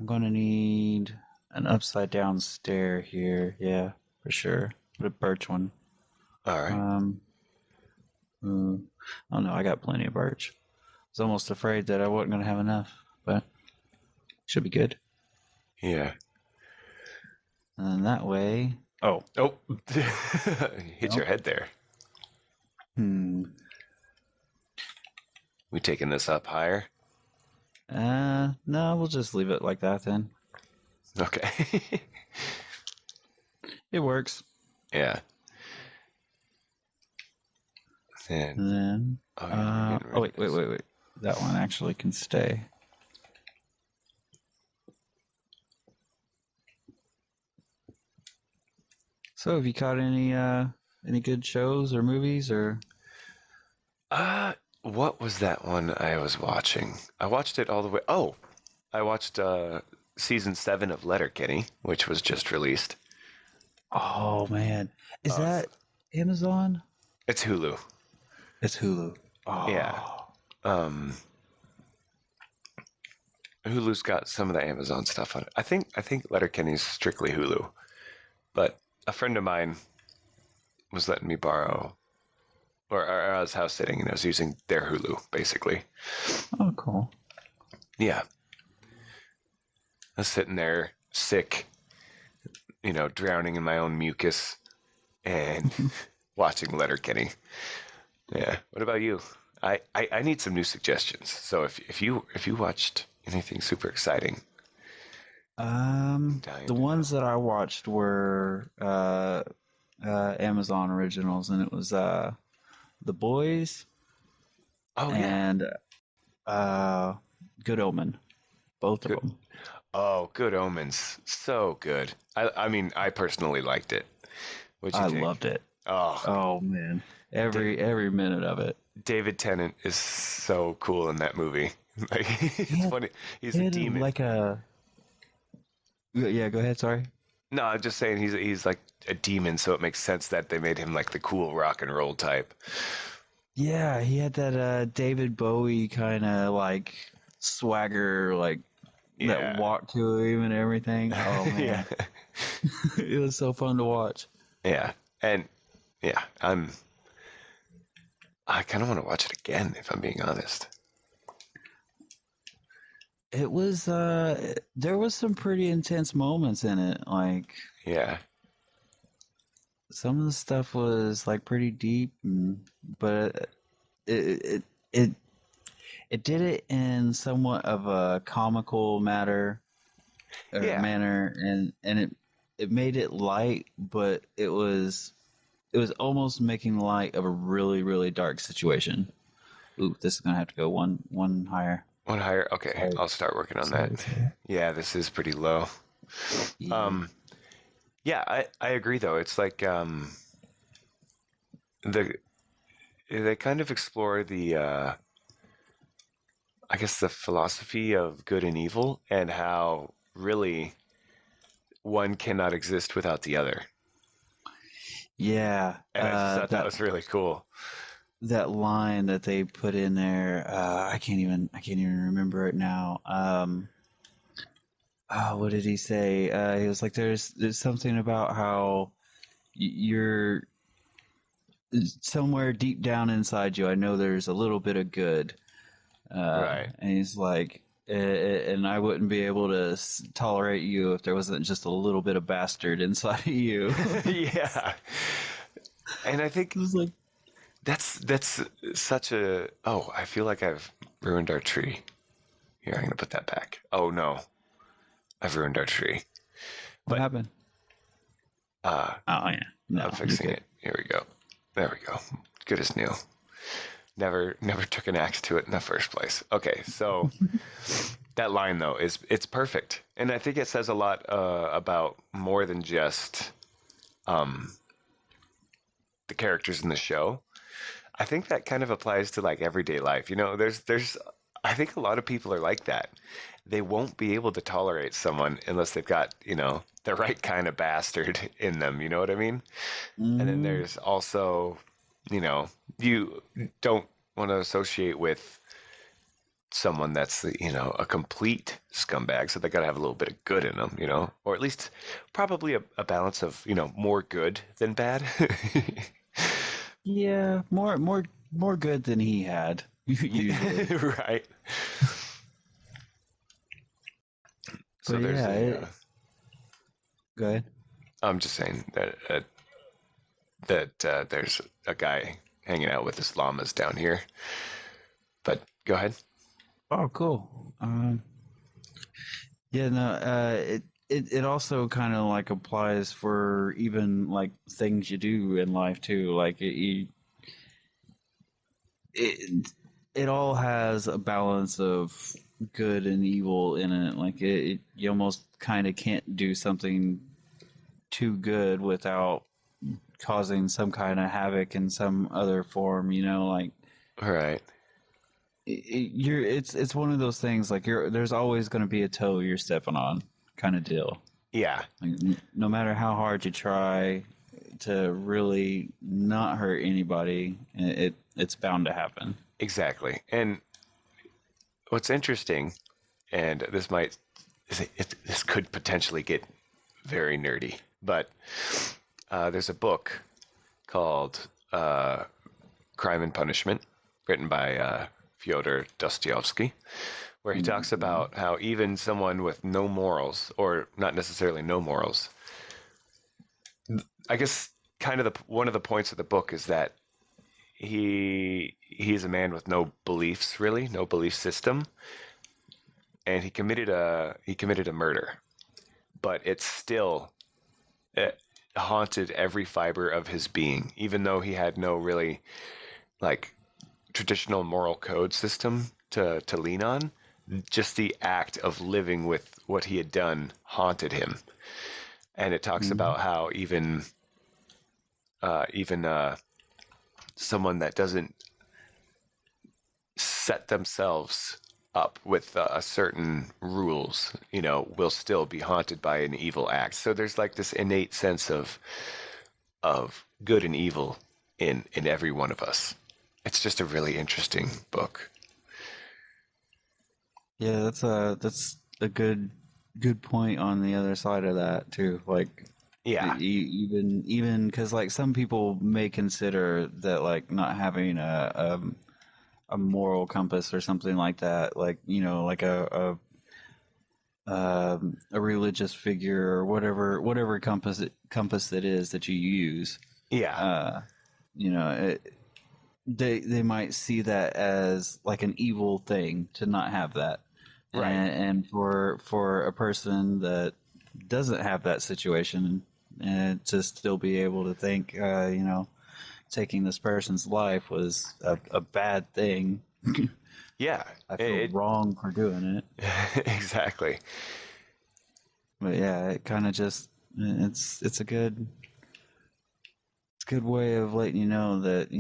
I'm going to need an upside down stair here. Yeah, for sure. But a birch one. All right. Um, I don't know. I got plenty of birch. I was almost afraid that I wasn't going to have enough, but should be good. Yeah. And then that way. Oh, Oh, hit your no. head there. Hmm. We taking this up higher? No, we'll just leave it like that then. Okay. It works. Yeah. Then, And then, oh yeah, we're getting oh rid of wait, wait, this. wait, wait. That one actually can stay. So, have you caught any good shows or movies or? What was that one I was watching? I watched it all the way. Oh, I watched season 7 of Letterkenny, which was just released. Oh man, is Uh, that Amazon? it's Hulu. It's Hulu. Yeah. Oh, Um, Hulu's got some of the Amazon stuff on it. I think Letterkenny's strictly Hulu, but a friend of mine was letting me borrow, or I was house sitting and I was using their Hulu basically. oh, cool. Yeah, I was sitting there sick, drowning in my own mucus and watching Letterkenny. Yeah. What about you? I need some new suggestions. So if you watched anything super exciting, I'm dying The to know. ones that I watched were Amazon originals, and it was The Boys Oh yeah. and uh, Good Omen, both of Good. them. Oh, Good Omens. So good. I mean, I personally liked it. What'd you I think? loved it. Oh, Oh man, every minute of it. David Tennant is so cool in that movie. Like, He it's had funny. He's he a had demon. like a yeah. Go ahead. Sorry. No, I'm just saying he's like a demon, so it makes sense that they made him like the cool rock and roll type. Yeah, he had that David Bowie kind of like swagger, like that Yeah. walk to him and everything. Oh Yeah. man, it was so fun to watch. Yeah. And yeah, I kind of want to watch it again if I'm being honest. It was there was some pretty intense moments in it. Like Yeah. some of the stuff was like pretty deep, but it it it did it in somewhat of a comical matter or Yeah. manner, and it made it light, but it was almost making light of a really really dark situation. Ooh, this is gonna have to go one higher. One higher. Okay, Sorry, I'll start working on that. sorry, sorry. Yeah, this is pretty low. Yeah, Um, yeah, I agree though. It's like the they kind of explore the I guess the philosophy of good and evil and how really one cannot exist without the other. yeah. And I just thought that was really cool. That line that they put in there, I can't even remember it now. What did he say? He was like, "There's something about how you're somewhere deep down inside you. I know there's a little bit of good." Right. And he's like, "And I wouldn't be able to tolerate you if there wasn't just a little bit of bastard inside of you." Yeah. And I think It was like, that's such a oh, I feel like I've ruined our tree. Here, I'm gonna put that back. Oh no, I've ruined our tree. "What But happened?" uh Oh yeah, I'm no, you're fixing good. it. Here we go. There we go. Good as new. Never took an axe to it in the first place. Okay, so that line though is it's perfect, and I think it says a lot about more than just um, the characters in the show. I think that kind of applies to like everyday life. There's I think a lot of people are like that. They won't be able to tolerate someone unless they've got the right kind of bastard in them. You know what I mean? And then Mm, there's also, you don't want to associate with someone that's a complete scumbag, so they got to have a little bit of good in them, or at least probably a balance of more good than bad. Yeah, more good than he had usually. Right. So But there's yeah, a go ahead. I'm just saying that there's a guy hanging out with his llamas down here, but go ahead. Oh, cool. Yeah, no, it also kind of like applies for even like things you do in life too. Like it it all has a balance of good and evil in it. Like you almost kind of can't do something too good without causing some kind of havoc in some other form. Like Right. it's one of those things. Like there's always going to be a toe you're stepping on, kind of deal. Yeah. Like, no matter how hard you try to really not hurt anybody, it's bound to happen. Exactly. And what's interesting, and this could potentially get very nerdy, but there's a book called Crime and Punishment, written by Fyodor Dostoevsky, where he talks about how even someone with no morals, or not necessarily no morals, I guess kind of one of the points of the book is that he's a man with no beliefs, really, no belief system, and he committed a murder, but it's still it haunted every fiber of his being, even though he had no really like traditional moral code system to lean on. Just the act of living with what he had done haunted him, and it talks Mm-hmm. about how even someone that doesn't set themselves up with a certain rules, will still be haunted by an evil act. So there's like this innate sense of good and evil in every one of us. It's just a really interesting book. Yeah, that's a good point on the other side of that too. Like Yeah, even because like some people may consider that like not having a moral compass or something like that, like like a religious figure or whatever compass it is that you use. yeah, Uh, you know, they might see that as like an evil thing to not have that, right, and for a person that doesn't have that situation, and to still be able to think, taking this person's life was a bad thing. yeah. I feel It wrong for doing it. exactly. But yeah, it kind of just it's a good way of letting you know that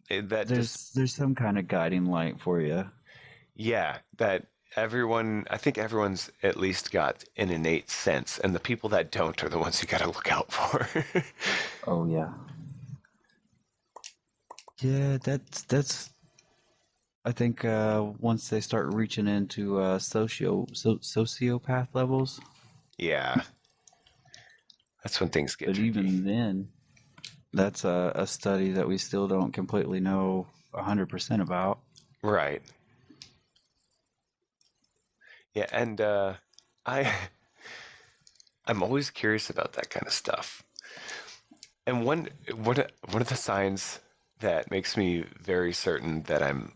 That just there's some kind of guiding light for you. yeah, that I think everyone's at least got an innate sense, and the people that don't are the ones you got to look out for. Oh yeah, yeah. That's. I think once they start reaching into sociopath levels, Yeah, that's when things get but tricky. even then, that's a study that we still don't completely know 100% about. Right. Yeah, and I I'm always curious about that kind of stuff. And one of the signs that makes me very certain that I'm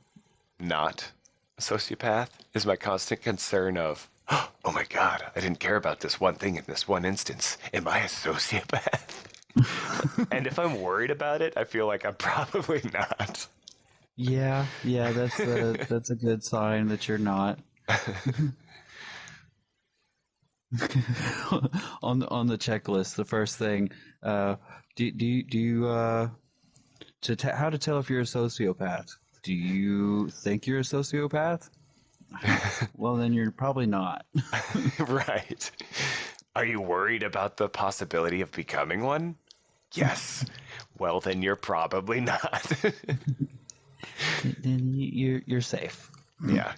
not a sociopath is my constant concern of, oh my God, I didn't care about this one thing in this one instance. Am I a sociopath? And if I'm worried about it, I feel like I'm probably not. Yeah, yeah, that's a good sign that you're not. On the checklist, the first thing, uh, do you how to tell if you're a sociopath? Do you think you're a sociopath? Well, then you're probably not. Right. Are you worried about the possibility of becoming one? Yes. Well, then you're probably not. then you're safe. Yeah.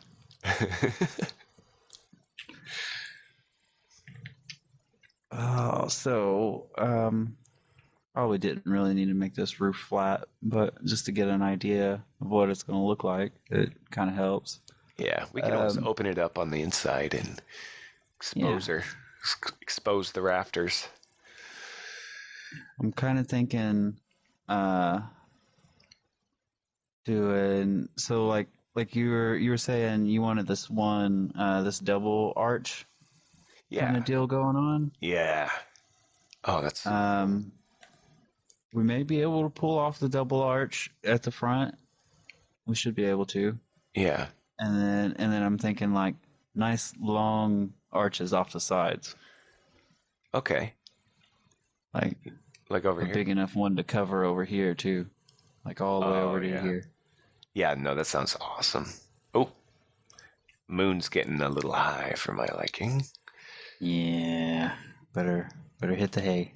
Oh, so probably didn't really need to make this roof flat, but just to get an idea of what it's going to look like, it kind of helps. Yeah, we can always Um, open it up on the inside and yeah, expose the rafters. I'm kind of thinking uh doing so like you were saying you wanted this one this double arch kind Yeah, of deal going on. yeah. Oh, that's Um, we may be able to pull off the double arch at the front. We should be able to. yeah. And then I'm thinking like nice long arches off the sides, Okay, like like over a here. big enough one to cover over here too, like all the way Oh over to yeah, here. yeah. No, that sounds awesome. Oh, moon's getting a little high for my liking. Yeah, better hit the hay.